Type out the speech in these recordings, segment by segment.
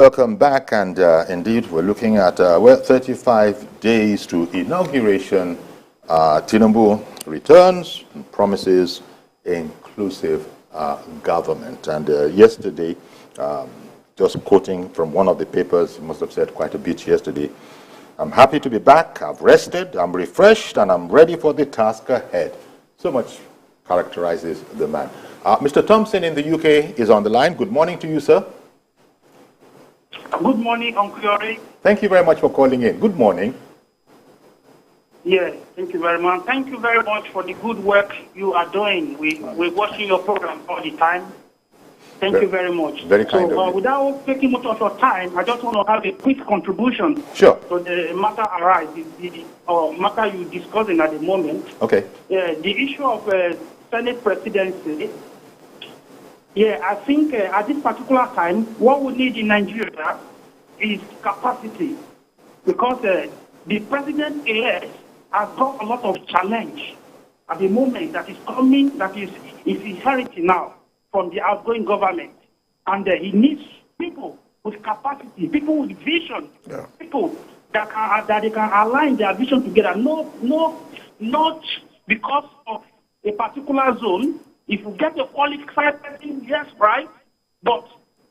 Welcome back, and indeed we're looking at 35 days to inauguration. Tinubu returns and promises inclusive government. And yesterday, just quoting from one of the papers, he must have said quite a bit yesterday, "I'm happy to be back, I've rested, I'm refreshed, and I'm ready for the task ahead." So much characterizes the man. Mr. Thompson in the UK is on the line. Good morning to you, sir. Good morning, Uncle Yori. Thank you very much for calling in. Good morning. Yes, thank you very much. Thank you very much for the good work you are doing. We're watching your program all the time. Thank you very much. Very kind of you. Without taking much of your time, I just want to have a quick contribution. Sure. To the matter the matter you're discussing at the moment. Okay. The issue of Senate presidency. Yeah, I think at this particular time, what we need in Nigeria is capacity, because the president-elect has got a lot of challenge at the moment that is coming, that is inheriting now from the outgoing government, and he needs people with capacity, people with vision, people that they can align their vision together. Not because of a particular zone. If you get a qualified person, yes, right, but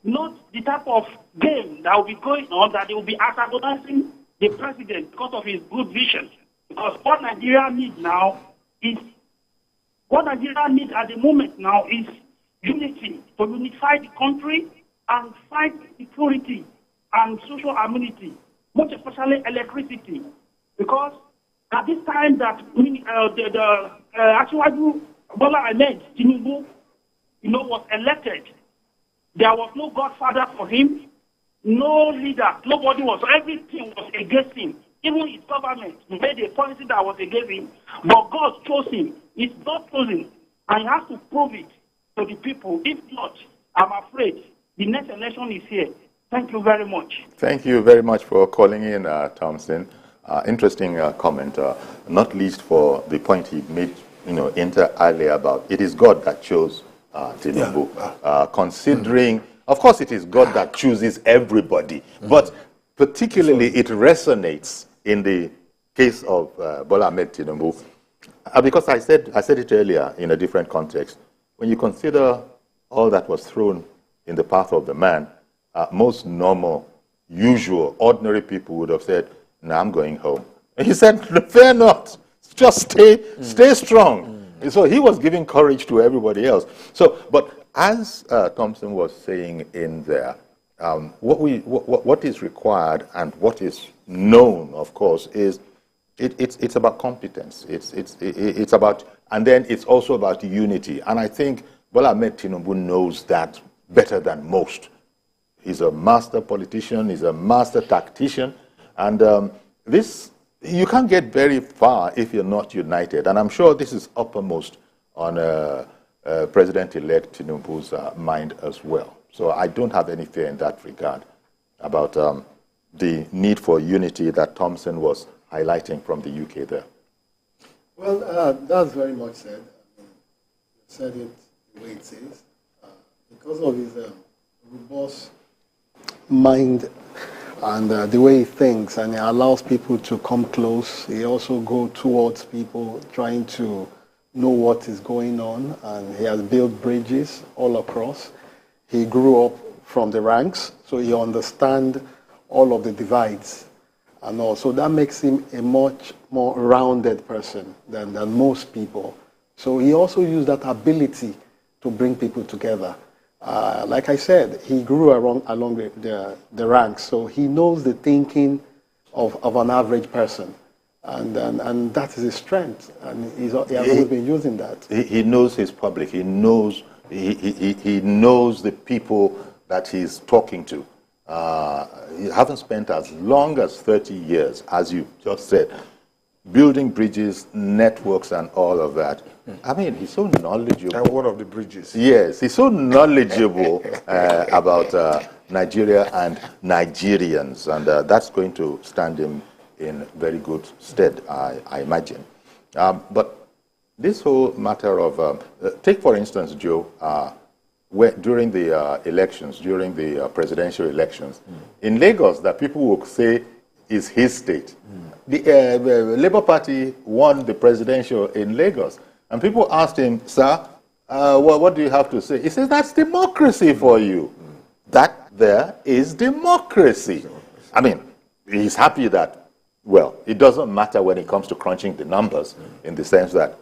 not the type of game that will be going on, that they will be antagonizing the president because of his good vision. Because what Nigeria needs now is, what Nigeria needs at the moment now is unity, to unify the country and fight security and social amenity, most especially electricity. Because at this time that actually Bola Tinubu, was elected, there was no godfather for him, no leader, nobody was, everything was against him. Even his government made a policy that was against him, but God chose him. He's not chosen, and he has to prove it to the people. If not, I'm afraid the next election is here. Thank you very much. Thank you very much for calling in, Thompson. Interesting comment, not least for the point he made inter alia about it is God that chose Tinubu. Considering, of course, it is God that chooses everybody, but particularly it resonates in the case of Bola Tinubu, because I said it earlier in a different context. When you consider all that was thrown in the path of the man, most normal, usual, ordinary people would have said, "No, I'm going home." And he said, "Fear not. Just stay strong." So he was giving courage to everybody else. So, but as Thompson was saying in there, what is required and what is known, of course, is it's about competence. It's about, and then it's also about unity. And I think Bola Tinubu knows that better than most. He's a master politician. He's a master tactician, and you can't get very far if you're not united. And I'm sure this is uppermost on President-Elect Tinubu's mind as well. So I don't have any fear in that regard about the need for unity that Thompson was highlighting from the UK there. Well, that's very much said. I mean, you said it the way it is. Because of his robust mind and the way he thinks, and he allows people to come close. He also goes towards people, trying to know what is going on, and he has built bridges all across. He grew up from the ranks, so he understands all of the divides, and also that makes him a much more rounded person than most people. So he also used that ability to bring people together. Like I said, he grew along the ranks, so he knows the thinking of an average person, and that is his strength, and he has always been using that. He knows his public. He knows he knows the people that he's talking to. He hasn't spent as long as 30 years, as you just said, building bridges, networks, and all of that. I mean, he's so knowledgeable. And one of the bridges. Yes, he's so knowledgeable about Nigeria and Nigerians, and that's going to stand him in very good stead, I imagine. But this whole matter of, take for instance, Joe, during the elections, during the presidential elections, in Lagos, that people will say is his state. The Labour Party won the presidential in Lagos. And people asked him, sir, what do you have to say? He says, that's democracy for you. That there is democracy. I mean, he's happy that, well, it doesn't matter when it comes to crunching the numbers, in the sense that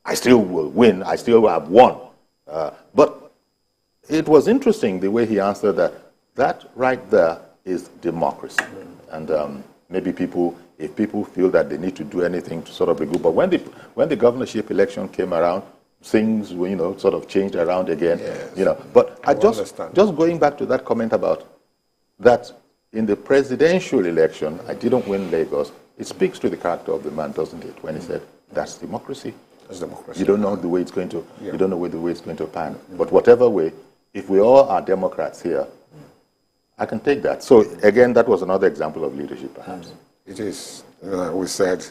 I still will win, I still have won. But it was interesting the way he answered that. That right there is democracy. And maybe people, if people feel that they need to do anything to sort of regroup, but when the governorship election came around, things were, sort of changed around again. Yes. But I just going back to that comment about that in the presidential election, I didn't win Lagos. It speaks to the character of the man, doesn't it? When he said, "That's democracy." That's democracy. You don't know the way it's going to. You don't know the way it's going to pan. But whatever way, if we all are Democrats here, I can take that. So again, that was another example of leadership, perhaps. It is. We said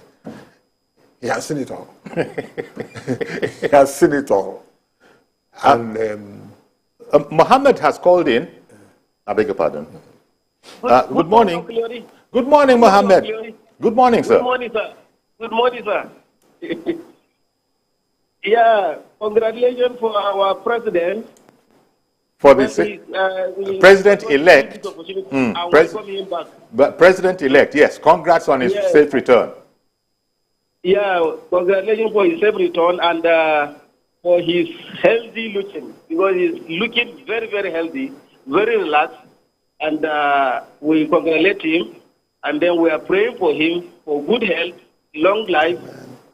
he has seen it all. He has seen it all. And Mohammed has called in. I beg your pardon. Good morning. Good morning, Mohammed. Good morning, sir. Good morning, sir. Good morning, sir. Yeah, congratulations for our president. For the President-Elect. President-Elect, yes. Congrats on his safe return. Yeah, congratulations for his safe return and for his healthy looking, because he's looking very, very healthy, very relaxed, and we congratulate him, and then we are praying for him for good health, long life,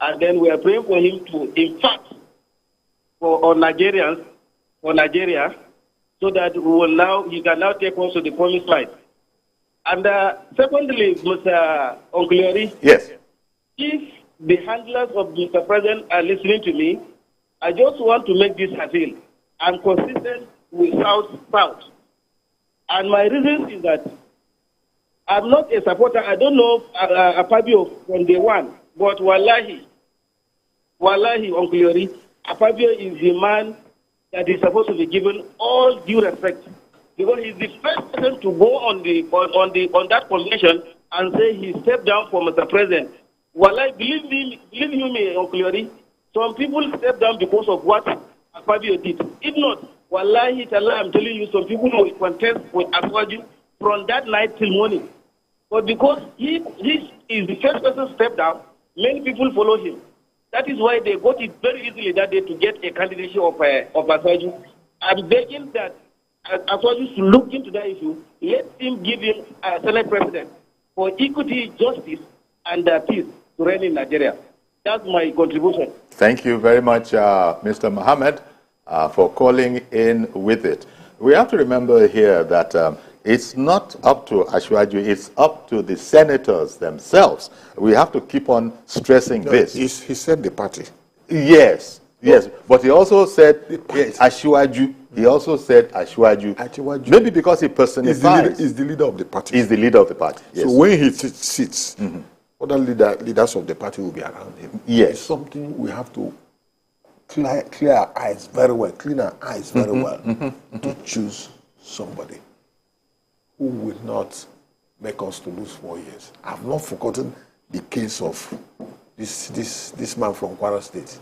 and then we are praying for him to, in fact, for Nigerians, for Nigeria, so that he can now take us to the promised land. And secondly, Mr. Ogliori, yes, if the handlers of Mr. President are listening to me, I just want to make this appeal. I'm consistent with South. And my reason is that I'm not a supporter. I don't know Apabio from day one, but wallahi, Ogliori, Apabio is the man that is supposed to be given all due respect, because he's the first person to go on that convention and say he stepped down for Mr. President. Wallahi, believe me, Ogliori, some people step down because of what Akpabio did. If not, wallahi, I'm telling you, some people will contest with Akpabio from that night till morning. But because he is the first person to step down, many people follow him. That is why they got it very easily that day to get a candidacy of Akpabio. I'm begging that Akpabio to look into that issue. Let him give him a Senate president for equity, justice, and peace to reign in Nigeria. That's my contribution. Thank you very much, Mr. Mohammed, for calling in with it. We have to remember here that it's not up to Ashwaju, it's up to the senators themselves. We have to keep on stressing this. He said the party. Yes, but he also said Ashwaju. He also said Ashwaju. Maybe because he personifies. He's the leader of the party. He's the leader of the party. Yes. So when he sits, other leaders of the party will be around him. Yes. It's something we have to clear our eyes very well, clean our eyes very well to choose somebody who will not make us to lose 4 years. I've not forgotten the case of this man from Kwara State.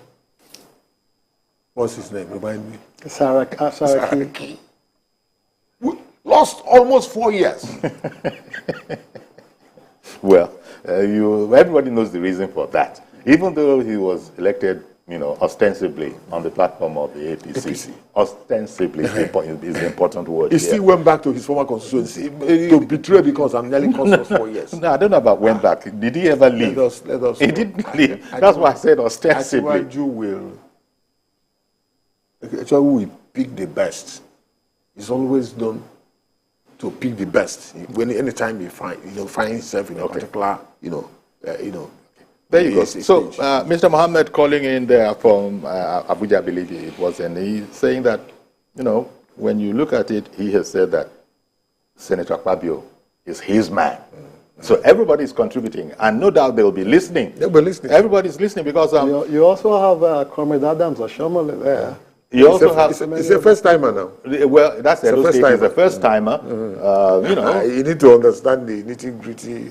What's his name? Remind me. Saraki. We lost almost 4 years. Well, everybody knows the reason for that. Even though he was elected, ostensibly on the platform of the APC. Ostensibly is the important word. He still went back to his former constituency to betray because I'm nearly cost us 4 years. No, I don't know about went back. Did he ever leave? Let us he didn't leave. That's why I said ostensibly. Actually will pick the best. It's always done to pick the best. Anytime you find yourself in a particular, There you go. So, Mr. Mohammed calling in there from Abuja, I believe it was, and he's saying that, when you look at it, he has said that Senator Akpabio is his man. So everybody is contributing, and no doubt they will be listening. They'll be listening. Everybody's listening because... you also have Comrade Adams Oshomole there. You also have... It's a first timer now. Well, that's Edo State. He's a first timer. You know, you need to understand the nitty-gritty.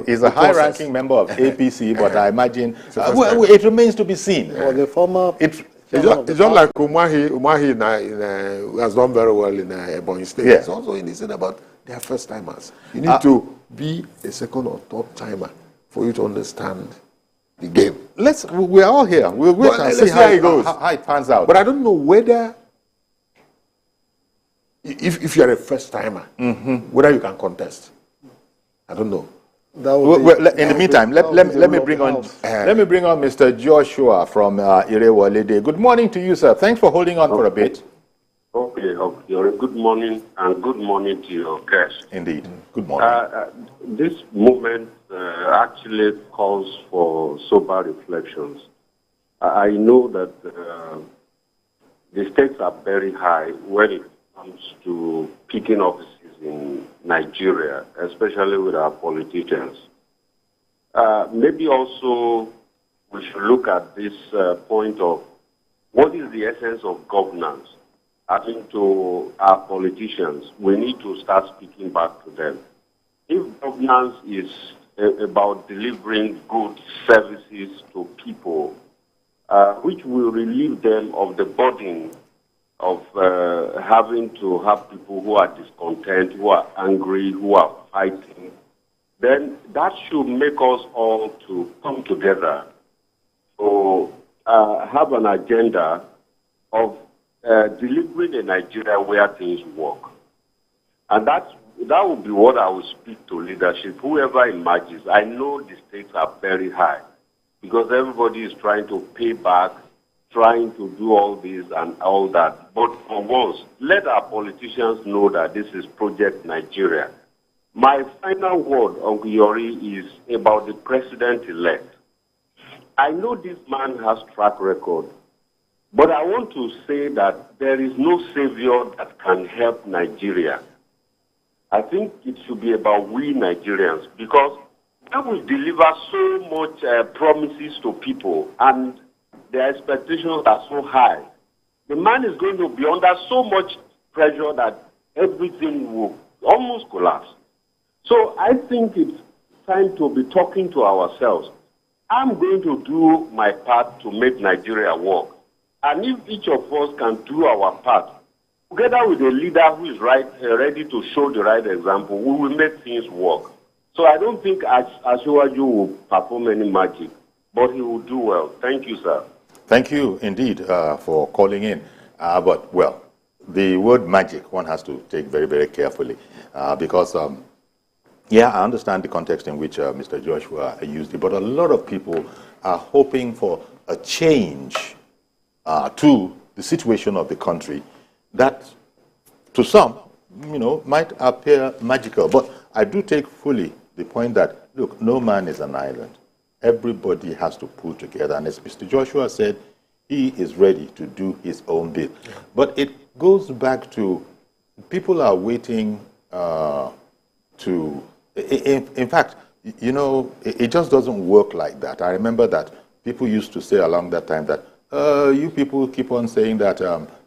He's a high-ranking member of APC, but I imagine... well, it remains to be seen. Well, the former... It's just like Umahi has done very well in Ebonyi State. Yeah. It's also in about their first timers. You need to be a second or third timer for you to understand the game. We're all here. We'll wait and see how it goes. How it pans out. But I don't know whether, if you're a first timer, whether you can contest. I don't know. Well, in the meantime, let me bring on Mr. Joshua from Irewolede. Good morning to you, sir. Thanks for holding on for a bit. Okay. Good morning, and good morning to your guests. Indeed. Good morning. This movement actually calls for sober reflections. I know that the stakes are very high when it comes to picking offices in Nigeria, especially with our politicians. Maybe also we should look at this point of what is the essence of governance. I think to our politicians, we need to start speaking back to them. If governance is about delivering good services to people, which will relieve them of the burden of having to have people who are discontent, who are angry, who are fighting, then that should make us all to come together to have an agenda of delivering a Nigeria where things work. And that would be what I will speak to leadership, whoever emerges. I know the stakes are very high because everybody is trying to pay back, trying to do all this and all that. But for once, let our politicians know that this is Project Nigeria. My final word, Uncle Yori, is about the President-Elect. I know this man has track record, but I want to say that there is no savior that can help Nigeria. I think it should be about we Nigerians, because when we deliver so much promises to people and their expectations are so high, the man is going to be under so much pressure that everything will almost collapse. So I think it's time to be talking to ourselves. I'm going to do my part to make Nigeria work. And if each of us can do our part, together with a leader who is ready to show the right example, we will make things work. So I don't think Asiwaju will perform any magic, but he will do well. Thank you, sir. Thank you indeed for calling in. But, well, the word magic one has to take very, very carefully because, yeah, I understand the context in which Mr. Joshua used it, but a lot of people are hoping for a change to the situation of the country that, to some, might appear magical. But I do take fully the point that, look, no man is an island. Everybody has to pull together. And as Mr. Joshua said, he is ready to do his own bit. Yeah. But it goes back to people are waiting in fact, it just doesn't work like that. I remember that people used to say along that time that you people keep on saying that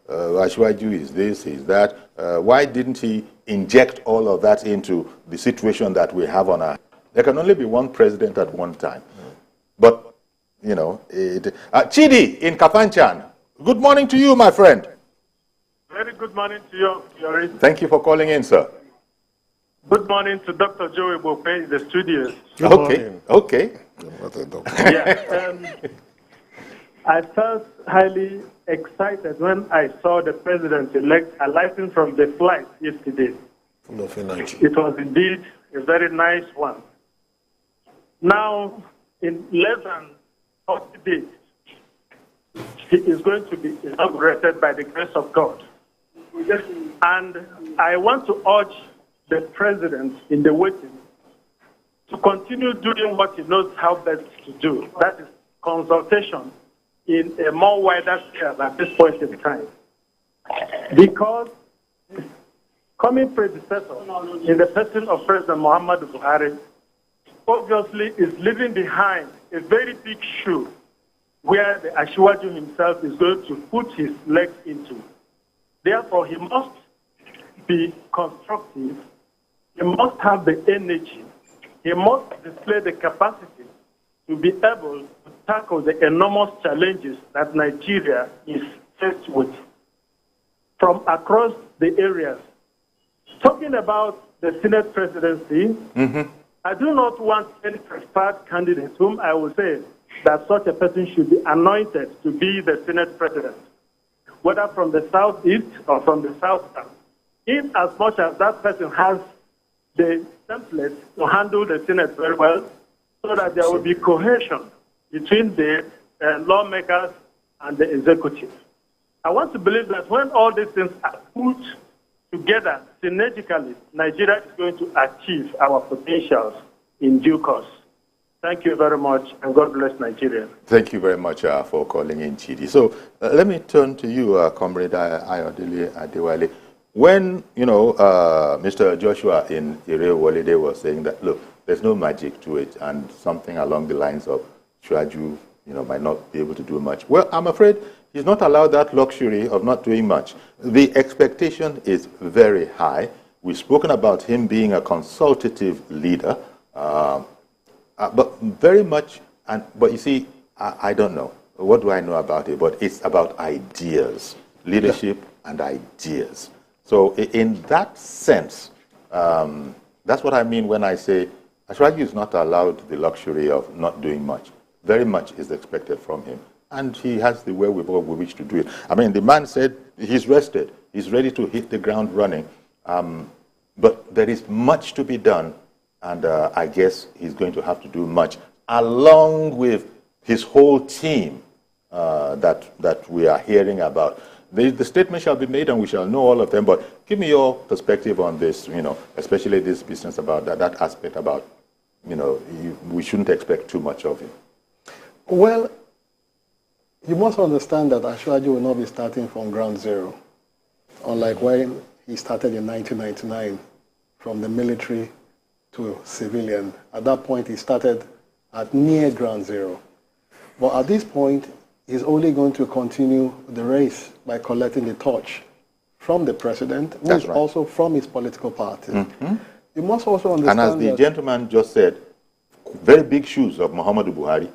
Asiwaju is this, is that. Why didn't he inject all of that into the situation that we have on our... There can only be one president at one time. But, Chidi in Kafanchan, good morning to you, my friend. Very good morning to you, Yori. Thank you for calling in, sir. Good morning to Dr. Joe Igbokwe in the studios. Okay. Yeah, I felt highly excited when I saw the President-Elect alighting from the flight yesterday. It was indeed a very nice one. Now, in less than 40 days, he is going to be inaugurated by the grace of God. And I want to urge the President in the waiting to continue doing what he knows how best to do. That is consultation in a more wider scale at this point in time. Because coming predecessor in the person of President Muhammadu Buhari obviously is leaving behind a very big shoe where the Asiwaju himself is going to put his legs into. Therefore, he must be constructive. He must have the energy. He must display the capacity to be able to tackle the enormous challenges that Nigeria is faced with from across the areas. Talking about the Senate presidency, I do not want any preferred candidate whom I will say that such a person should be anointed to be the Senate president, whether from the southeast or from the south. In as much as that person has the template to handle the Senate very well, so that there will be cohesion between the lawmakers and the executive. I want to believe that when all these things are put together synergically, Nigeria is going to achieve our potentials in due course. Thank you very much, and God bless Nigeria. Thank you very much for calling in, Chidi. So let me turn to you, Comrade Ayodele Adewale. When, Mr. Joshua in Irewolide was saying that, look, there's no magic to it, and something along the lines of Shuaju, might not be able to do much. Well, I'm afraid he's not allowed that luxury of not doing much. The expectation is very high. We've spoken about him being a consultative leader, but very much, but you see, I don't know. What do I know about it? But it's about ideas, leadership and ideas. So in that sense, that's what I mean when I say Ashwaji is not allowed the luxury of not doing much. Very much is expected from him. And he has the wherewithal with which to do it. I mean, the man said he's rested. He's ready to hit the ground running. But there is much to be done. And I guess he's going to have to do much, along with his whole team that we are hearing about. The statement shall be made, and we shall know all of them. But give me your perspective on this, especially this business about that aspect about, we shouldn't expect too much of him. Well, you must understand that Ashwaji will not be starting from ground zero, unlike when he started in 1999 from the military to civilian. At that point, he started at near ground zero. But at this point, he's only going to continue the race by collecting the torch from the president, who is also from his political party. You must also understand. And as the gentleman just said, very big shoes of Muhammadu Buhari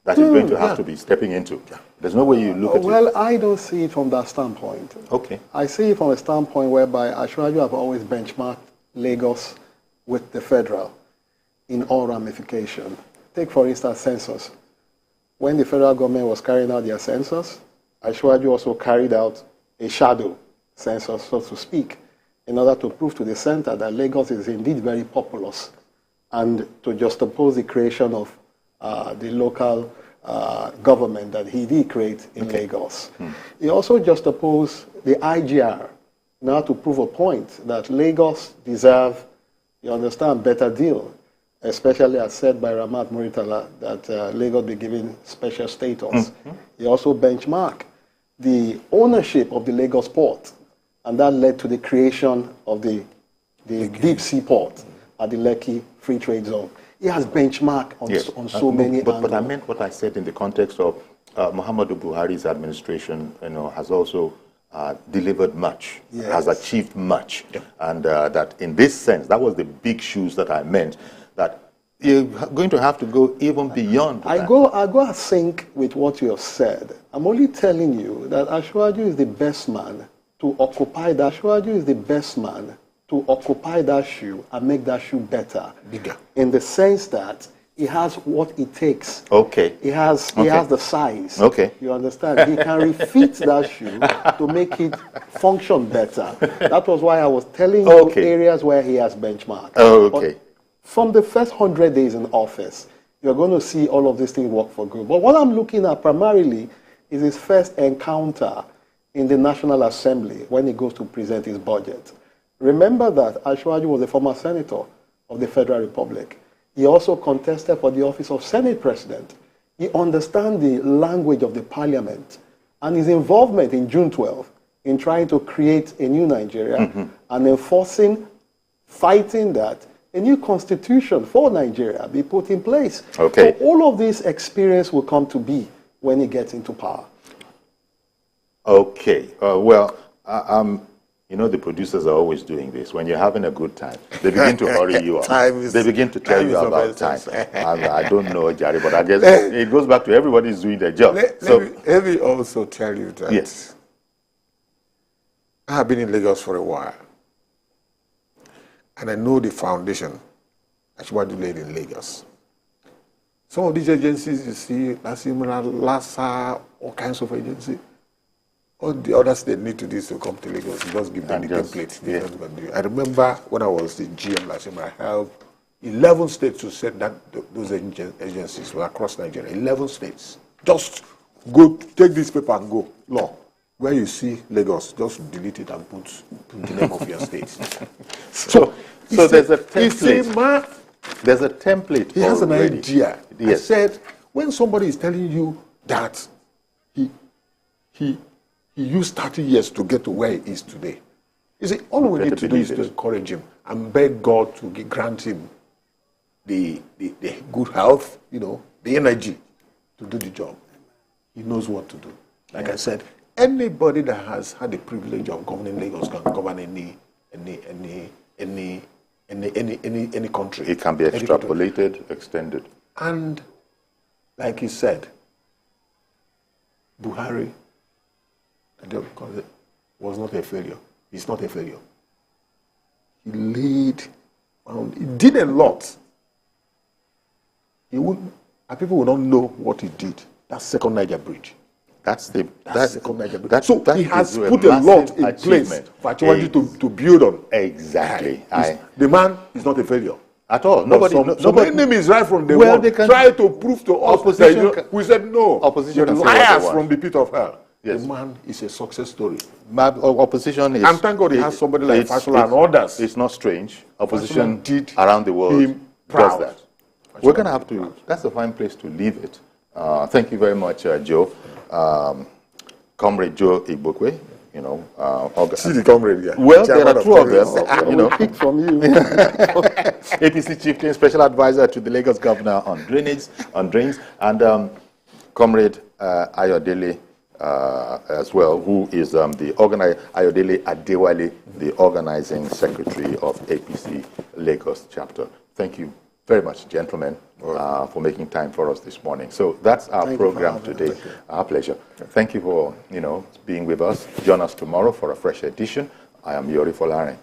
that he's going to have to be stepping into. There's no way you look at it. Well, I don't see it from that standpoint. Okay. I see it from a standpoint whereby Ashwaji have always benchmarked Lagos with the federal in all ramifications. Take, for instance, census. When the federal government was carrying out their census, Ashwaji also carried out a shadow census, so to speak, in order to prove to the center that Lagos is indeed very populous, and to juxtapose the creation of the local government that he did create in Lagos. He also juxtaposed the IGR now to prove a point that Lagos deserve, you understand, better deal, especially as said by Ramat Muritala that Lagos be given special status. He also benchmarked the ownership of the Lagos port, and that led to the creation of the deep sea port at the Lekki Free Trade Zone. He has benchmarked on so many angles. But I meant what I said in the context of Muhammadu Buhari's administration, has also delivered much, has achieved much. And that in this sense, that was the big shoes that I meant, that you're going to have to go even beyond that. I go a sync with what you have said. I'm only telling you that Ashwaji is the best man to occupy that. Ashwaji is the best man to occupy that shoe and make that shoe better. Bigger. In the sense that he has what it takes. Okay. He has the size. Okay. You understand? He can refit that shoe to make it function better. That was why I was telling you areas where he has benchmarked. Okay. But from the first 100 days in office, you're going to see all of these things work for good. But what I'm looking at primarily is his first encounter in the National Assembly when he goes to present his budget. Remember that Ashwaji was a former senator of the Federal Republic. He also contested for the office of Senate President. He understands the language of the parliament, and his involvement in June 12 in trying to create a new Nigeria and enforcing, fighting that a new constitution for Nigeria be put in place. Okay. So all of this experience will come to be when he gets into power? Okay. You know, the producers are always doing this. When you're having a good time, they begin to hurry you up. They begin to tell you about time. I don't know, Jerry, but I guess it goes back to everybody's doing their job. Let me also tell you that yes. I have been in Lagos for a while. And I know the foundation Ayodele laid in Lagos. Some of these agencies you see, LASA, all kinds of agencies, all the other states need to do is to come to Lagos. You just give them the template. Yeah. I remember when I was the GM last year, I helped 11 states to set that those agencies were across Nigeria. 11 states. Just go, take this paper and go. Law. Where you see Lagos, just delete it and put the name of your state. So there's a template. There's a template. He has an idea. Yes. I said, when somebody is telling you that he used 30 years to get to where he is today, you see, all we need to do is to encourage him and beg God to grant him the good health, you know, the energy to do the job. He knows what to do. Like I said, anybody that has had the privilege of governing Lagos can govern any country. It can be extrapolated, extended. And like he said, Buhari was not a failure. He's not a failure. He he did a lot. People will not know what he did. That's Second Niger Bridge. That's Second Niger Bridge. So he has put a lot in place for Ayodele to build on. Exactly. The man is not a failure. At all. Some enemies right from the one try to prove to us that we said no. Opposition liars from the pit of hell. Yes. The man is a success story. Opposition is... And thank God he has somebody like Fashola and others. It's not strange. Opposition did around the world does that. Fashola We're going to have to... That's a fine place to leave it. Thank you very much, Joe. Comrade Joe Igbokwe, you know... See the comrade here. Well, there are two of them. You know, pick from you. APC Chieftain, Special Advisor to the Lagos Governor on drains, and Comrade Ayodele as well, who is Ayodele Adewale, the Organizing Secretary of APC Lagos Chapter. Thank you very much, gentlemen, for making time for us this morning. So that's our program today. Our pleasure. Thank you for being with us. Join us tomorrow for a fresh edition. I am Yori Folare.